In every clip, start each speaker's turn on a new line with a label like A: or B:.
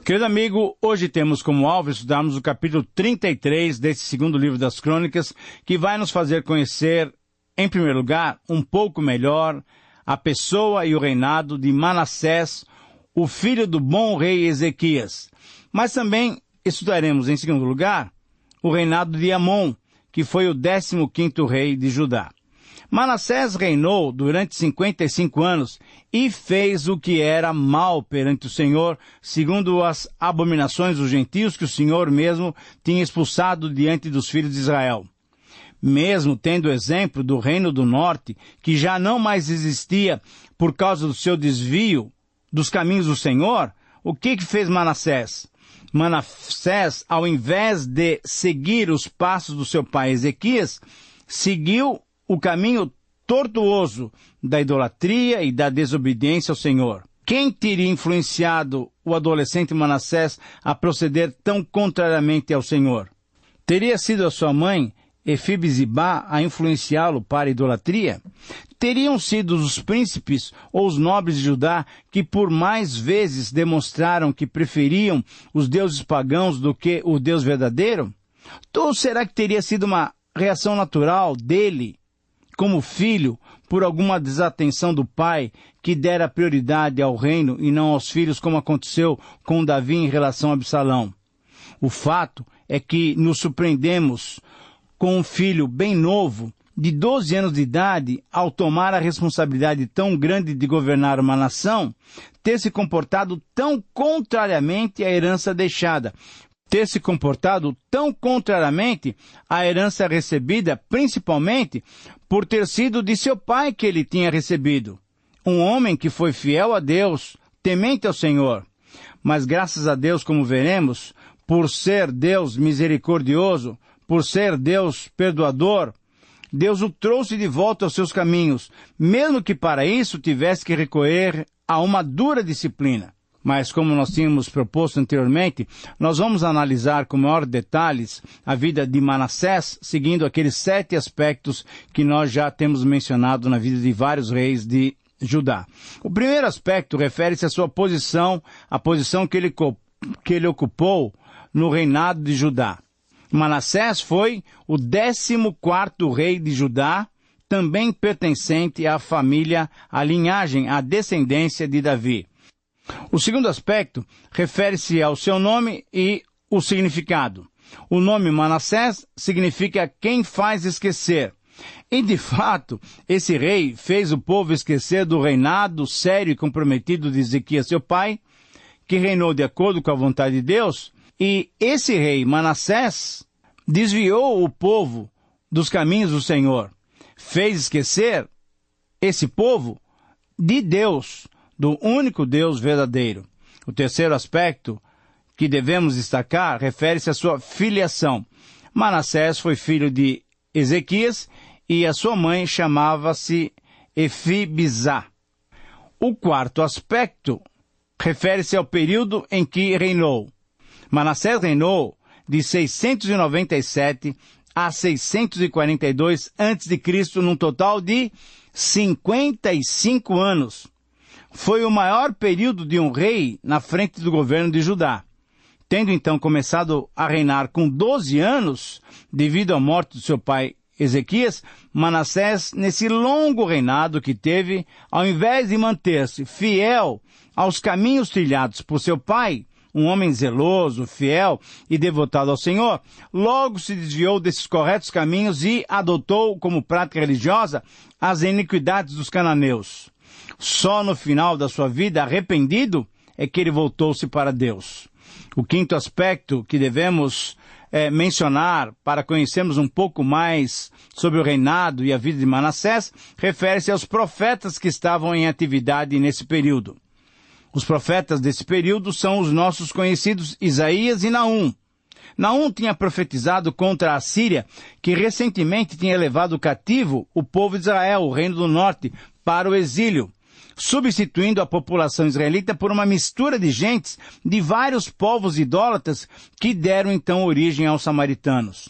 A: Querido amigo, hoje temos como alvo estudarmos o capítulo 33 desse segundo livro das Crônicas, que vai nos fazer conhecer, em primeiro lugar, um pouco melhor a pessoa e o reinado de Manassés, o filho do bom rei Ezequias. Mas também estudaremos, em segundo lugar, o reinado de Amon, que foi o 15º rei de Judá. Manassés reinou durante 55 anos e fez o que era mal perante o Senhor, segundo as abominações dos gentios que o Senhor mesmo tinha expulsado diante dos filhos de Israel. Mesmo tendo o exemplo do reino do norte, que já não mais existia por causa do seu desvio dos caminhos do Senhor, o que fez Manassés? Manassés, ao invés de seguir os passos do seu pai Ezequias, seguiu o caminho tortuoso da idolatria e da desobediência ao Senhor. Quem teria influenciado o adolescente Manassés a proceder tão contrariamente ao Senhor? Teria sido a sua mãe, Efibzibá, a influenciá-lo para a idolatria? Teriam sido os príncipes ou os nobres de Judá que por mais vezes demonstraram que preferiam os deuses pagãos do que o Deus verdadeiro? Ou será que teria sido uma reação natural dele, como filho, por alguma desatenção do pai que dera prioridade ao reino e não aos filhos, como aconteceu com Davi em relação a Absalão? O fato é que nos surpreendemos com um filho bem novo, de 12 anos de idade, ao tomar a responsabilidade tão grande de governar uma nação, ter se comportado tão contrariamente à herança deixada, ter se comportado tão contrariamente à herança recebida, principalmente por ter sido de seu pai que ele tinha recebido. Um homem que foi fiel a Deus, temente ao Senhor. Mas graças a Deus, como veremos, por ser Deus misericordioso, por ser Deus perdoador, Deus o trouxe de volta aos seus caminhos, mesmo que para isso tivesse que recorrer a uma dura disciplina. Mas, como nós tínhamos proposto anteriormente, nós vamos analisar com maior detalhes a vida de Manassés, seguindo aqueles 7 aspectos que nós já temos mencionado na vida de vários reis de Judá. O primeiro aspecto refere-se à sua posição, a posição que ele ocupou no reinado de Judá. Manassés foi o 14º rei de Judá, também pertencente à família, à linhagem, à descendência de Davi. O segundo aspecto refere-se ao seu nome e o significado. O nome Manassés significa quem faz esquecer. E, de fato, esse rei fez o povo esquecer do reinado sério e comprometido de Ezequias, seu pai, que reinou de acordo com a vontade de Deus. E esse rei, Manassés, desviou o povo dos caminhos do Senhor. Fez esquecer esse povo de Deus, do único Deus verdadeiro. O terceiro aspecto que devemos destacar refere-se à sua filiação. Manassés foi filho de Ezequias e a sua mãe chamava-se Efibzá. O quarto aspecto refere-se ao período em que reinou. Manassés reinou de 697 a 642 a.C., num total de 55 anos. Foi o maior período de um rei na frente do governo de Judá. Tendo então começado a reinar com 12 anos, devido à morte do seu pai Ezequias, Manassés, nesse longo reinado que teve, ao invés de manter-se fiel aos caminhos trilhados por seu pai, um homem zeloso, fiel e devotado ao Senhor, logo se desviou desses corretos caminhos e adotou como prática religiosa as iniquidades dos cananeus. Só no final da sua vida, arrependido, é que ele voltou-se para Deus. O quinto aspecto que devemos mencionar para conhecermos um pouco mais sobre o reinado e a vida de Manassés refere-se aos profetas que estavam em atividade nesse período. Os profetas desse período são os nossos conhecidos Isaías e Naum. Naum tinha profetizado contra a Síria, que recentemente tinha levado cativo o povo de Israel, o reino do norte, para o exílio, substituindo a população israelita por uma mistura de gentes de vários povos idólatras que deram então origem aos samaritanos.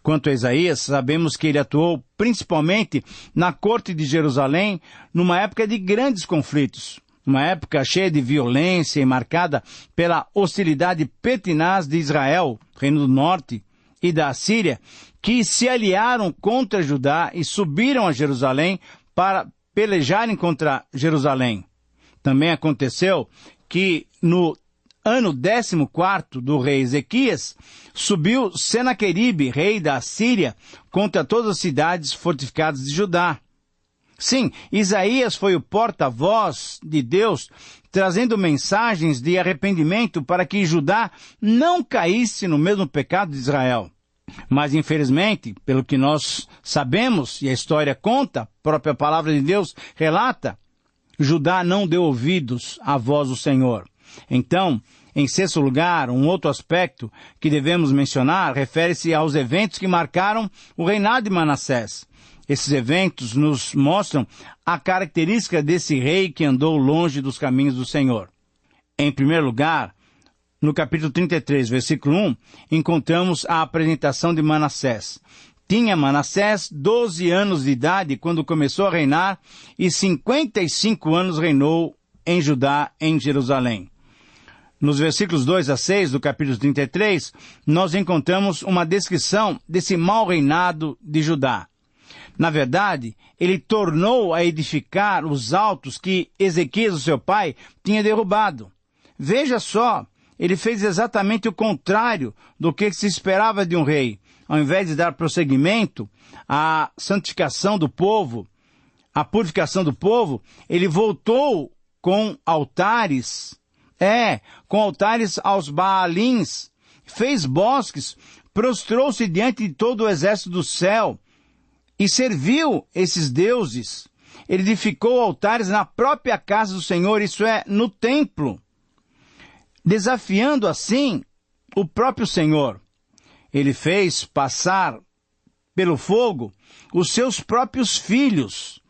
A: Quanto a Isaías, sabemos que ele atuou principalmente na corte de Jerusalém, numa época de grandes conflitos. uma época cheia de violência e marcada pela hostilidade pertinaz de Israel, Reino do Norte, e da Síria, que se aliaram contra Judá e subiram a Jerusalém para pelejarem contra Jerusalém. Também aconteceu que no ano 14º do rei Ezequias, subiu Senaqueribe, rei da Síria, contra todas as cidades fortificadas de Judá. Sim, Isaías foi o porta-voz de Deus, trazendo mensagens de arrependimento para que Judá não caísse no mesmo pecado de Israel. Mas, infelizmente, pelo que nós sabemos, e a história conta, a própria palavra de Deus relata, Judá não deu ouvidos à voz do Senhor. Então, em sexto lugar, um outro aspecto que devemos mencionar refere-se aos eventos que marcaram o reinado de Manassés. Esses eventos nos mostram a característica desse rei que andou longe dos caminhos do Senhor. Em primeiro lugar, no capítulo 33, versículo 1, encontramos a apresentação de Manassés. Tinha Manassés 12 anos de idade quando começou a reinar e 55 anos reinou em Judá, em Jerusalém. Nos versículos 2 a 6 do capítulo 33, nós encontramos uma descrição desse mau reinado de Judá. Na verdade, ele tornou a edificar os altos que Ezequias, o seu pai, tinha derrubado. Veja só, ele fez exatamente o contrário do que se esperava de um rei. Ao invés de dar prosseguimento à santificação do povo, à purificação do povo, ele voltou com altares, aos Baalins, fez bosques, prostrou-se diante de todo o exército do céu e serviu esses deuses. Ele edificou altares na própria casa do Senhor, isso é, no templo, desafiando assim o próprio Senhor. Ele fez passar pelo fogo os seus próprios filhos,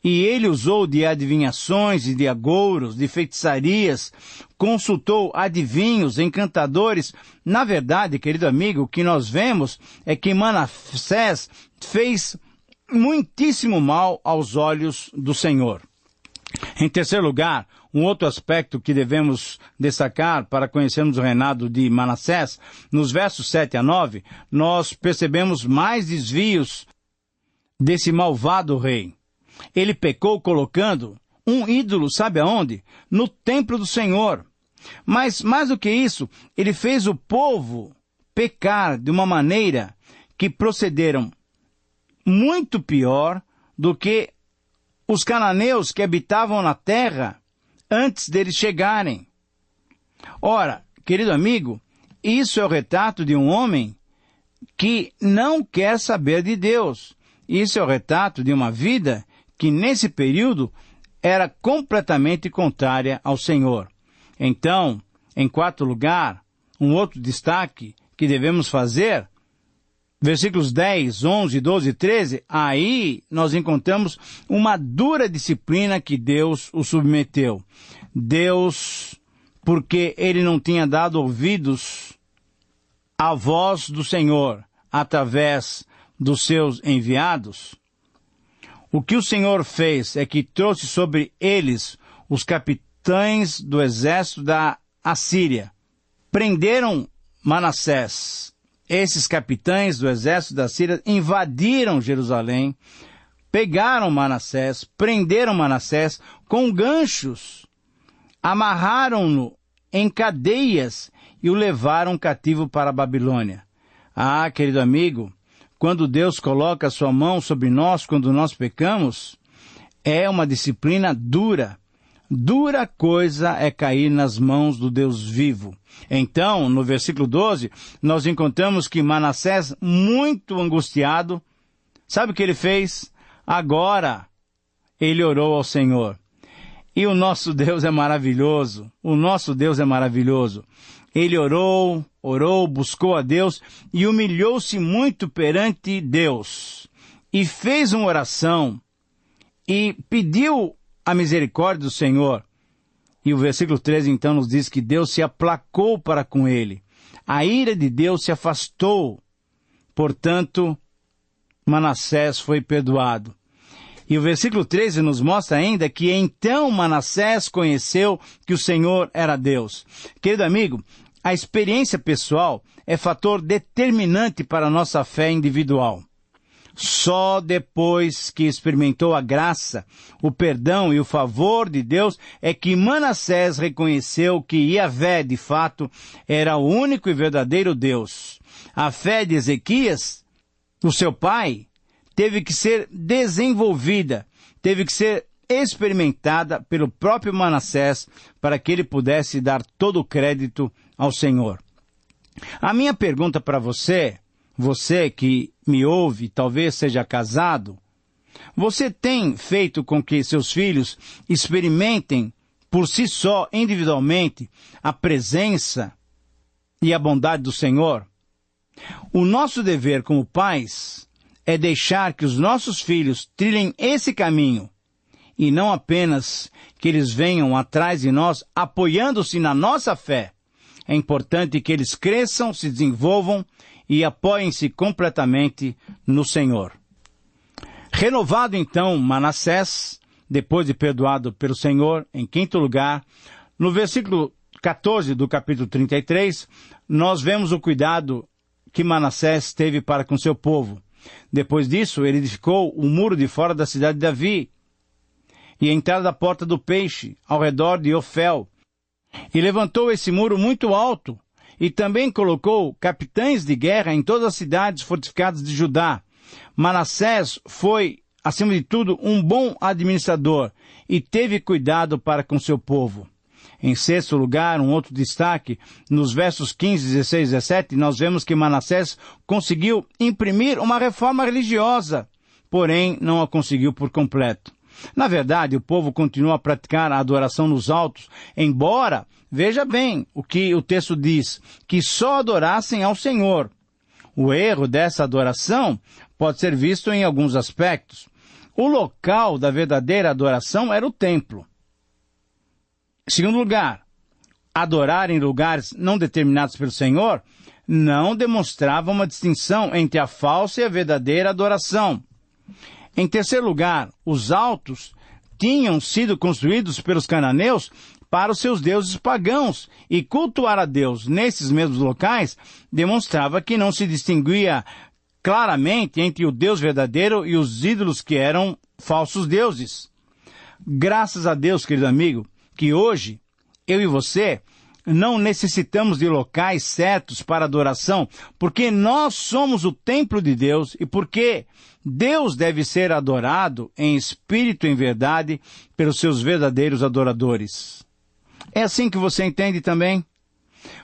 A: e ele usou de adivinhações e de agouros, de feitiçarias, consultou adivinhos, encantadores. Na verdade, querido amigo, o que nós vemos é que Manassés fez muitíssimo mal aos olhos do Senhor. Em terceiro lugar, um outro aspecto que devemos destacar para conhecermos o reinado de Manassés, nos versos 7 a 9, nós percebemos mais desvios desse malvado rei. Ele pecou colocando um ídolo, sabe aonde? No templo do Senhor. Mas, mais do que isso, ele fez o povo pecar de uma maneira que procederam muito pior do que os cananeus que habitavam na terra antes deles chegarem. Ora, querido amigo, isso é o retrato de um homem que não quer saber de Deus. Isso é o retrato de uma vida que nesse período era completamente contrária ao Senhor. Então, em quarto lugar, um outro destaque que devemos fazer, versículos 10, 11, 12 e 13, aí nós encontramos uma dura disciplina que Deus o submeteu. Deus, porque ele não tinha dado ouvidos à voz do Senhor através dos seus enviados, o que o Senhor fez é que trouxe sobre eles os capitães do exército da Assíria. Prenderam Manassés. Esses capitães do exército da Síria invadiram Jerusalém, pegaram Manassés, prenderam Manassés com ganchos, amarraram-no em cadeias e o levaram cativo para a Babilônia. Ah, querido amigo, quando Deus coloca a sua mão sobre nós, quando nós pecamos, é uma disciplina dura. Dura coisa é cair nas mãos do Deus vivo. Então, no versículo 12, nós encontramos que Manassés, muito angustiado, sabe o que ele fez? Agora, ele orou ao Senhor. E o nosso Deus é maravilhoso. O nosso Deus é maravilhoso. Ele orou, buscou a Deus e humilhou-se muito perante Deus. E fez uma oração e pediu a misericórdia do Senhor. E o versículo 13 então nos diz que Deus se aplacou para com ele. A ira de Deus se afastou. Portanto, Manassés foi perdoado. E o versículo 13 nos mostra ainda que então Manassés conheceu que o Senhor era Deus. Querido amigo, a experiência pessoal é fator determinante para a nossa fé individual. Só depois que experimentou a graça, o perdão e o favor de Deus é que Manassés reconheceu que Yahvé, de fato, era o único e verdadeiro Deus. A fé de Ezequias, o seu pai, teve que ser desenvolvida, teve que ser experimentada pelo próprio Manassés para que ele pudesse dar todo o crédito ao Senhor. A minha pergunta para você que me ouve, talvez seja casado, você tem feito com que seus filhos experimentem por si só, individualmente, a presença e a bondade do Senhor? O nosso dever como pais é deixar que os nossos filhos trilhem esse caminho, e não apenas que eles venham atrás de nós, apoiando-se na nossa fé. É importante que eles cresçam, se desenvolvam e apoiem-se completamente no Senhor. Renovado então Manassés, depois de perdoado pelo Senhor, em quinto lugar, no versículo 14 do capítulo 33, nós vemos o cuidado que Manassés teve para com seu povo. Depois disso, ele edificou o muro de fora da cidade de Davi e a entrada da porta do peixe, ao redor de Ofel, e levantou esse muro muito alto, e também colocou capitães de guerra em todas as cidades fortificadas de Judá. Manassés foi, acima de tudo, um bom administrador e teve cuidado para com seu povo. Em sexto lugar, um outro destaque, nos versos 15, 16 e 17, nós vemos que Manassés conseguiu imprimir uma reforma religiosa, porém não a conseguiu por completo. Na verdade, o povo continuou a praticar a adoração nos altos, embora, veja bem o que o texto diz, que só adorassem ao Senhor. O erro dessa adoração pode ser visto em alguns aspectos. O local da verdadeira adoração era o templo. Em segundo lugar, adorar em lugares não determinados pelo Senhor não demonstrava uma distinção entre a falsa e a verdadeira adoração. Em terceiro lugar, os altos tinham sido construídos pelos cananeus para os seus deuses pagãos, e cultuar a Deus nesses mesmos locais demonstrava que não se distinguia claramente entre o Deus verdadeiro e os ídolos que eram falsos deuses. Graças a Deus, querido amigo, que hoje, eu e você, não necessitamos de locais certos para adoração, porque nós somos o templo de Deus e porque Deus deve ser adorado em espírito e em verdade pelos seus verdadeiros adoradores. É assim que você entende também?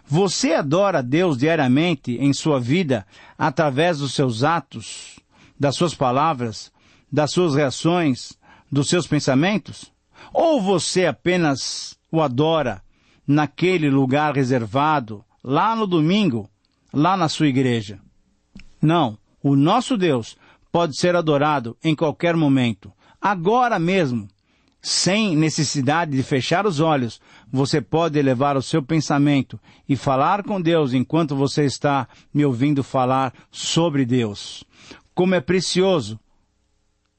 A: Você adora a Deus diariamente em sua vida através dos seus atos, das suas palavras, das suas reações, dos seus pensamentos? Ou você apenas o adora naquele lugar reservado, lá no domingo, lá na sua igreja? Não, o nosso Deus pode ser adorado em qualquer momento, agora mesmo, sem necessidade de fechar os olhos. Você pode elevar o seu pensamento e falar com Deus enquanto você está me ouvindo falar sobre Deus. Como é precioso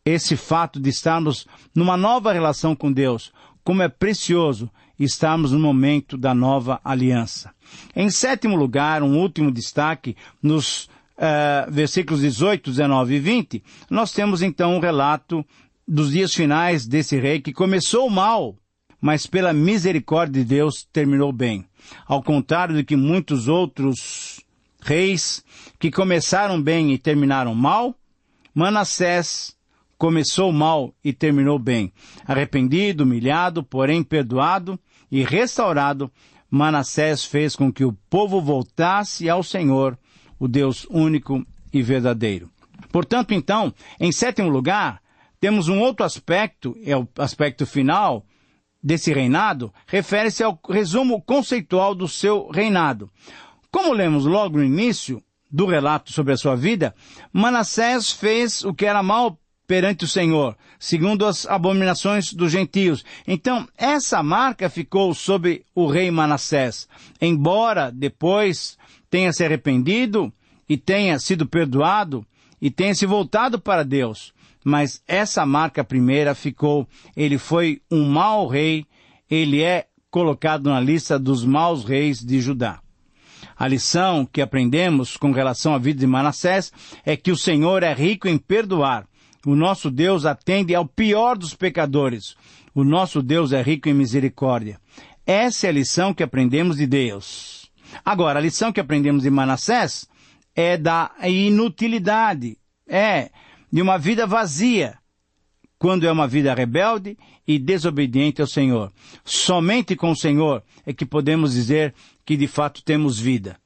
A: esse fato de estarmos numa nova relação com Deus. Como é precioso estarmos no momento da nova aliança. Em sétimo lugar, um último destaque, nos versículos 18, 19 e 20, nós temos então um relato dos dias finais desse rei que começou mal, mas pela misericórdia de Deus terminou bem. Ao contrário de que muitos outros reis que começaram bem e terminaram mal, Manassés começou mal e terminou bem. Arrependido, humilhado, porém perdoado e restaurado, Manassés fez com que o povo voltasse ao Senhor, o Deus único e verdadeiro. Portanto, então, em sétimo lugar, temos um outro aspecto, é o aspecto final desse reinado, refere-se ao resumo conceitual do seu reinado. Como lemos logo no início do relato sobre a sua vida, Manassés fez o que era mal perante o Senhor, segundo as abominações dos gentios. Então, essa marca ficou sobre o rei Manassés, embora depois tenha se arrependido e tenha sido perdoado e tenha se voltado para Deus. mas essa marca primeira ficou. Ele foi um mau rei, ele é colocado na lista dos maus reis de Judá. A lição que aprendemos com relação à vida de Manassés é que o Senhor é rico em perdoar. O nosso Deus atende ao pior dos pecadores. O nosso Deus é rico em misericórdia. Essa é a lição que aprendemos de Deus. Agora, a lição que aprendemos de Manassés é da inutilidade, de uma vida vazia, quando é uma vida rebelde e desobediente ao Senhor. Somente com o Senhor é que podemos dizer que de fato temos vida.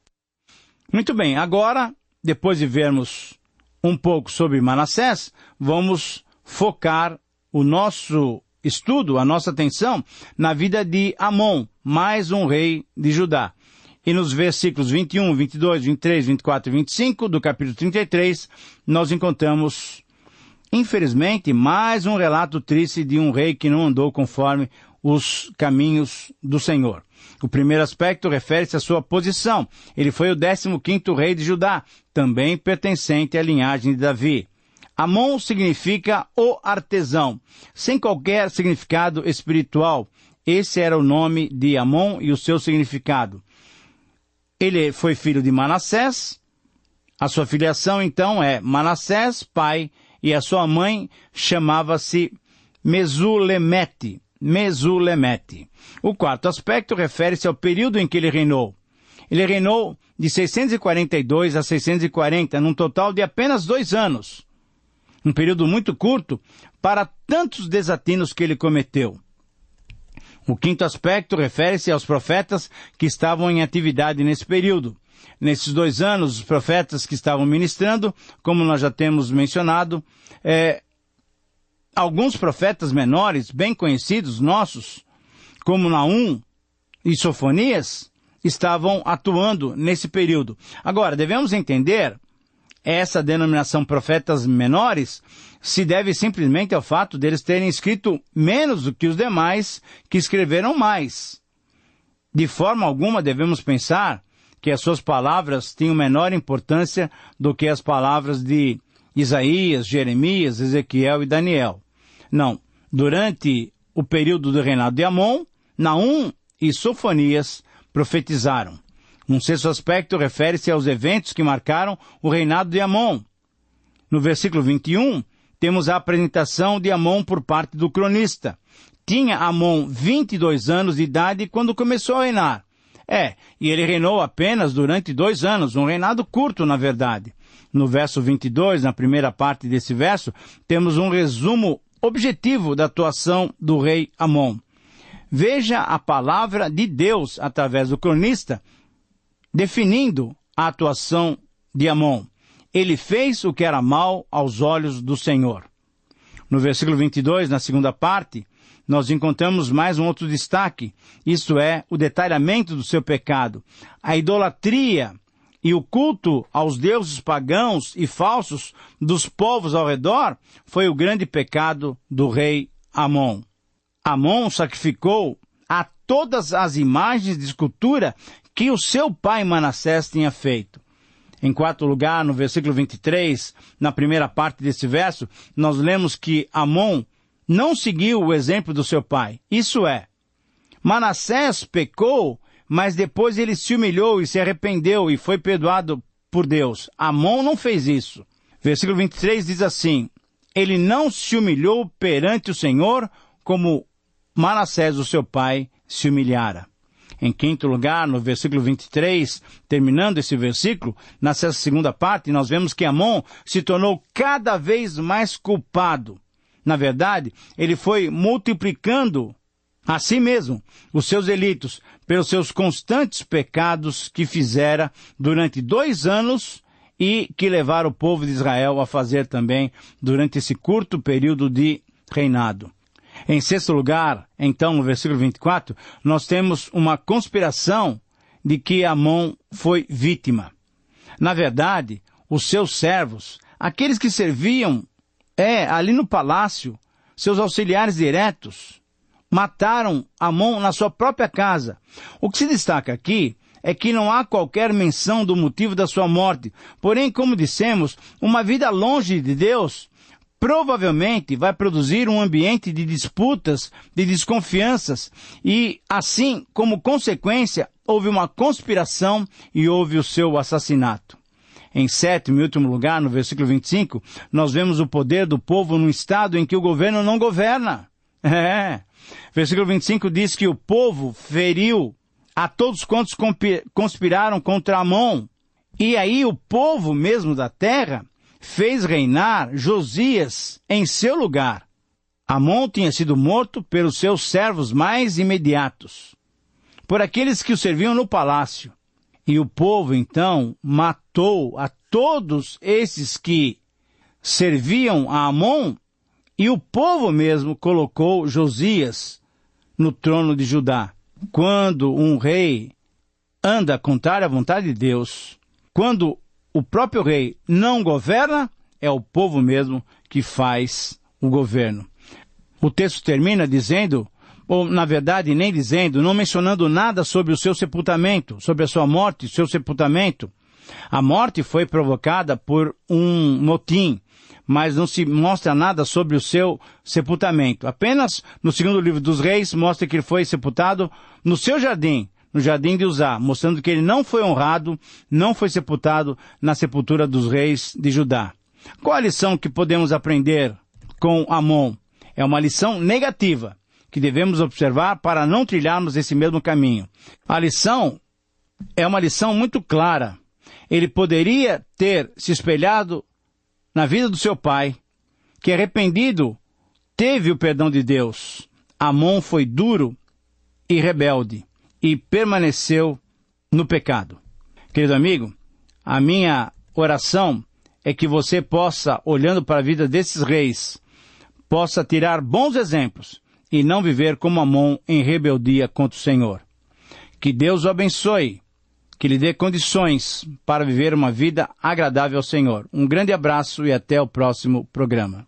A: Muito bem, agora, depois de vermos um pouco sobre Manassés, vamos focar o nosso estudo, a nossa atenção, na vida de Amon, mais um rei de Judá. E nos versículos 21, 22, 23, 24 e 25 do capítulo 33, nós encontramos, infelizmente, mais um relato triste de um rei que não andou conforme os caminhos do Senhor. O primeiro aspecto refere-se à sua posição. Ele foi o 15º rei de Judá, também pertencente à linhagem de Davi. Amon significa o artesão, sem qualquer significado espiritual. Esse era o nome de Amon e o seu significado. Ele foi filho de Manassés. A sua filiação, então, é Manassés, pai, e a sua mãe chamava-se Mesulemete. O quarto aspecto refere-se ao período em que ele reinou. Ele reinou de 642 a 640, num total de apenas 2 anos. Um período muito curto para tantos desatinos que ele cometeu. O quinto aspecto refere-se aos profetas que estavam em atividade nesse período. Nesses 2 anos, os profetas que estavam ministrando, como nós já temos mencionado, alguns profetas menores, bem conhecidos nossos, como Naum e Sofonias, estavam atuando nesse período. Agora, devemos entender, essa denominação profetas menores se deve simplesmente ao fato deles terem escrito menos do que os demais que escreveram mais. De forma alguma devemos pensar que as suas palavras tinham menor importância do que as palavras de Isaías, Jeremias, Ezequiel e Daniel. Não. Durante o período do reinado de Amon, Naum e Sofonias profetizaram. Um sexto aspecto refere-se aos eventos que marcaram o reinado de Amon. No versículo 21, temos a apresentação de Amon por parte do cronista. Tinha Amon 22 anos de idade quando começou a reinar. E ele reinou apenas durante 2 anos, um reinado curto, na verdade. No verso 22, na primeira parte desse verso, temos um resumo objetivo da atuação do rei Amon. Veja a palavra de Deus através do cronista, definindo a atuação de Amon. Ele fez o que era mal aos olhos do Senhor. No versículo 22, na segunda parte, nós encontramos mais um outro destaque, isto é, o detalhamento do seu pecado. A idolatria e o culto aos deuses pagãos e falsos dos povos ao redor foi o grande pecado do rei Amon. Amon sacrificou a todas as imagens de escultura que o seu pai Manassés tinha feito. Em quarto lugar, no versículo 23, na primeira parte desse verso, nós lemos que Amon não seguiu o exemplo do seu pai. Isso é, Manassés pecou, mas depois ele se humilhou e se arrependeu e foi perdoado por Deus. Amon não fez isso. Versículo 23 diz assim: ele não se humilhou perante o Senhor como Manassés, o seu pai, se humilhara. Em quinto lugar, no versículo 23, terminando esse versículo, nessa segunda parte, nós vemos que Amon se tornou cada vez mais culpado. Na verdade, ele foi multiplicando a si mesmo os seus delitos pelos seus constantes pecados que fizera durante 2 anos e que levaram o povo de Israel a fazer também durante esse curto período de reinado. Em sexto lugar, então, no versículo 24, nós temos uma conspiração de que Amon foi vítima. Na verdade, os seus servos, aqueles que serviam ali no palácio, seus auxiliares diretos, mataram Amon na sua própria casa. O que se destaca aqui é que não há qualquer menção do motivo da sua morte. Porém, como dissemos, uma vida longe de Deus provavelmente vai produzir um ambiente de disputas, de desconfianças, e assim, como consequência, houve uma conspiração e houve o seu assassinato. Em sétimo e último lugar, no versículo 25, nós vemos o poder do povo num estado em que o governo não governa. Versículo 25 diz que o povo feriu a todos quantos conspiraram contra Amon. E aí o povo mesmo da terra fez reinar Josias em seu lugar. Amon tinha sido morto pelos seus servos mais imediatos, por aqueles que o serviam no palácio. E o povo, então, matou a todos esses que serviam a Amon, e o povo mesmo colocou Josias no trono de Judá. Quando um rei anda contrário à vontade de Deus, quando o próprio rei não governa, é o povo mesmo que faz o governo. O texto termina dizendo, ou na verdade nem dizendo, não mencionando nada sobre o seu sepultamento, sobre a sua morte, seu sepultamento. A morte foi provocada por um motim, mas não se mostra nada sobre o seu sepultamento. Apenas no segundo livro dos Reis mostra que ele foi sepultado no seu jardim, no jardim de Uzá, mostrando que ele não foi honrado, não foi sepultado na sepultura dos reis de Judá. Qual a lição que podemos aprender com Amon? É uma lição negativa, que devemos observar para não trilharmos esse mesmo caminho. A lição é uma lição muito clara. Ele poderia ter se espelhado na vida do seu pai, que arrependido teve o perdão de Deus. Amon foi duro e rebelde e permaneceu no pecado. Querido amigo, a minha oração é que você possa, olhando para a vida desses reis, possa tirar bons exemplos e não viver como Amon em rebeldia contra o Senhor. Que Deus o abençoe, que lhe dê condições para viver uma vida agradável ao Senhor. Um grande abraço e até o próximo programa.